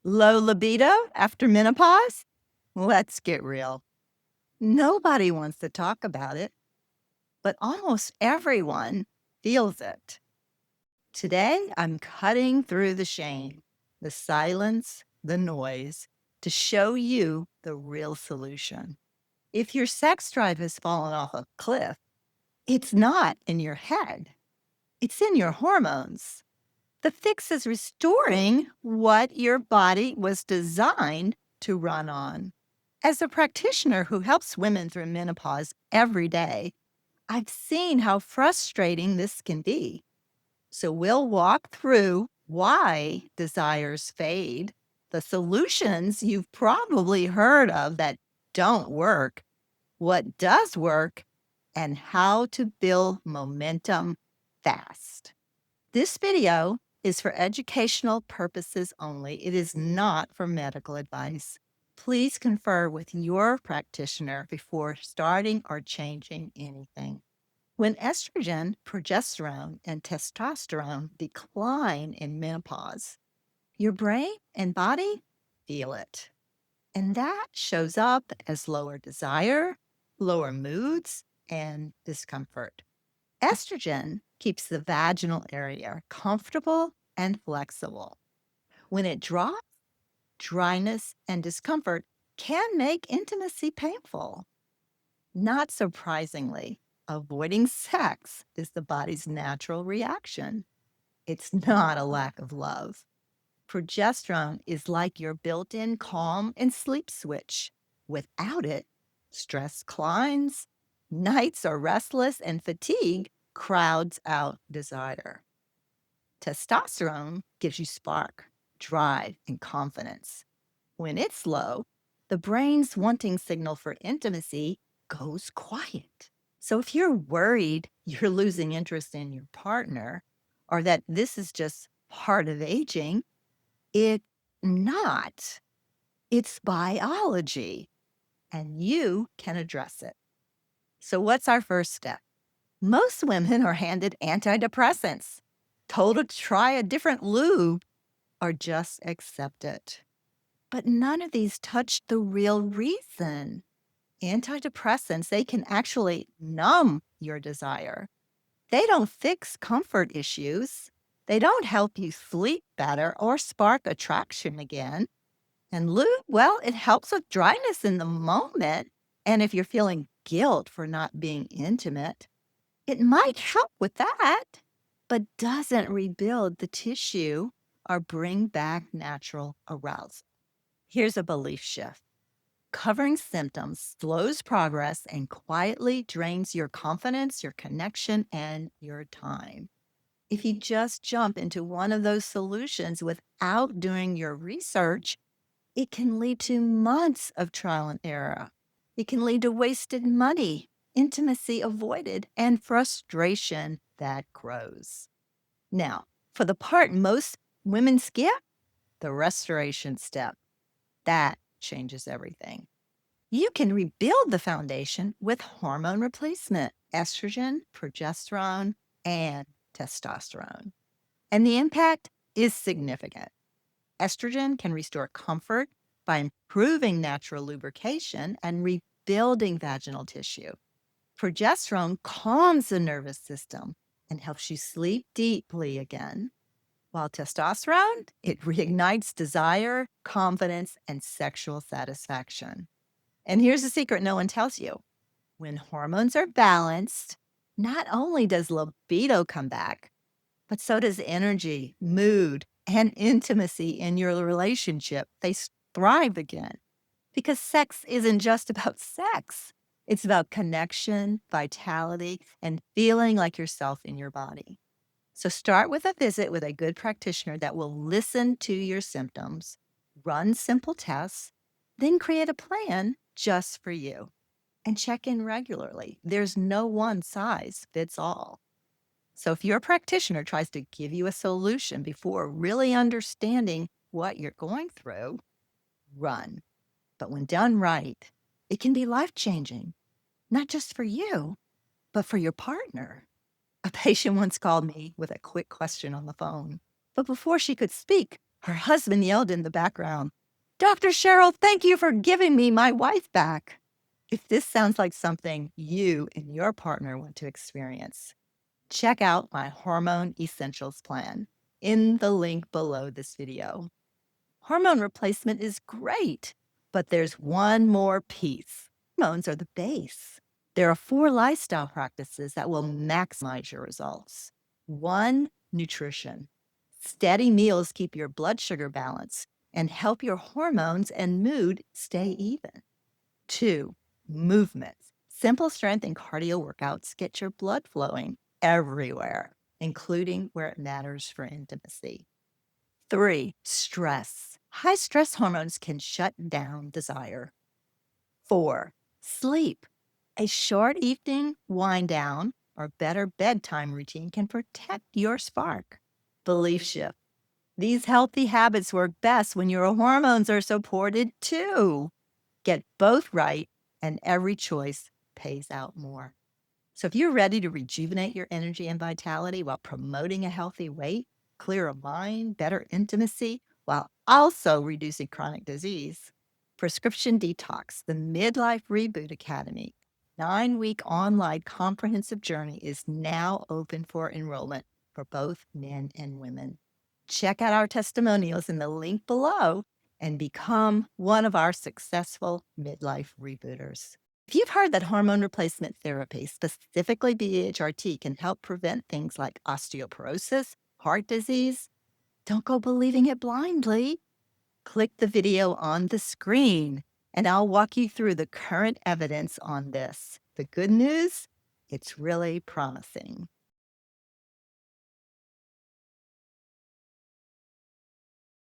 Low libido after menopause? Let's get real. Nobody wants to talk about it, but almost everyone feels it. Today, I'm cutting through the shame, the silence, the noise to show you the real solution. If your sex drive has fallen off a cliff, it's not in your head, it's in your hormones. The fix is restoring what your body was designed to run on. As a practitioner who helps women through menopause every day, I've seen how frustrating this can be. So we'll walk through why desires fade, the solutions you've probably heard of that don't work, what does work, and how to build momentum fast. This video is for educational purposes only. It is not for medical advice. Please confer with your practitioner before starting or changing anything. When estrogen, progesterone, and testosterone decline in menopause, your brain and body feel it. And that shows up as lower desire, lower moods, and discomfort. Estrogen keeps the vaginal area comfortable and flexible. When it drops, dryness and discomfort can make intimacy painful. Not surprisingly, avoiding sex is the body's natural reaction. It's not a lack of love. Progesterone is like your built in calm and sleep switch. Without it, stress climbs, nights are restless, and fatigue crowds out desire. Testosterone gives you spark, drive, and confidence. When it's low, the brain's wanting signal for intimacy goes quiet. So if you're worried you're losing interest in your partner or that this is just part of aging, it's not. It's biology, and you can address it. So what's our first step? Most women are handed antidepressants, told to try a different lube, or just accept it. But none of these touch the real reason. Antidepressants, they can actually numb your desire. They don't fix comfort issues. They don't help you sleep better or spark attraction again. And lube, well, it helps with dryness in the moment. And if you're feeling guilt for not being intimate, it might help with that, but doesn't rebuild the tissue or bring back natural arousal. Here's a belief shift. Covering symptoms slows progress and quietly drains your confidence, your connection, and your time. If you just jump into one of those solutions without doing your research, it can lead to months of trial and error. It can lead to wasted money, intimacy avoided, and frustration that grows. Now, for the part most women skip, the restoration step. That changes everything. You can rebuild the foundation with hormone replacement, estrogen, progesterone, and testosterone. And the impact is significant. Estrogen can restore comfort by improving natural lubrication and rebuilding vaginal tissue. Progesterone calms the nervous system and helps you sleep deeply again. While testosterone, it reignites desire, confidence, and sexual satisfaction. And here's a secret no one tells you. When hormones are balanced, not only does libido come back, but so does energy, mood, and intimacy in your relationship. They thrive again because sex isn't just about sex. It's about connection, vitality, and feeling like yourself in your body. So start with a visit with a good practitioner that will listen to your symptoms, run simple tests, then create a plan just for you. And check in regularly. There's no one size fits all. So if your practitioner tries to give you a solution before really understanding what you're going through, run. But when done right, it can be life-changing, not just for you, but for your partner. A patient once called me with a quick question on the phone, but before she could speak, Her husband yelled in the background, "Dr. Cheryl, thank you for giving me my wife back." If this sounds like something you and your partner want to experience, check out my Hormone Essentials plan in the link below this video. Hormone replacement is great, but there's one more piece. Hormones are the base. There are 4 lifestyle practices that will maximize your results. 1, nutrition. Steady meals keep your blood sugar balanced and help your hormones and mood stay even. 2, movement. Simple strength and cardio workouts get your blood flowing everywhere, including where it matters for intimacy. 3, stress. High stress hormones can shut down desire. 4, sleep. A short evening wind down or better bedtime routine can protect your spark. Belief shift. These healthy habits work best when your hormones are supported too. Get both right, and every choice pays out more. So if you're ready to rejuvenate your energy and vitality while promoting a healthy weight, clearer mind, better intimacy, while also reducing chronic disease, Prescription Detox, the Midlife Reboot Academy, 9-week online comprehensive journey is now open for enrollment for both men and women. Check out our testimonials in the link below and become one of our successful midlife rebooters. If you've heard that hormone replacement therapy, specifically BHRT, can help prevent things like osteoporosis, heart disease, don't go believing it blindly. Click the video on the screen, and I'll walk you through the current evidence on this. The good news, it's really promising.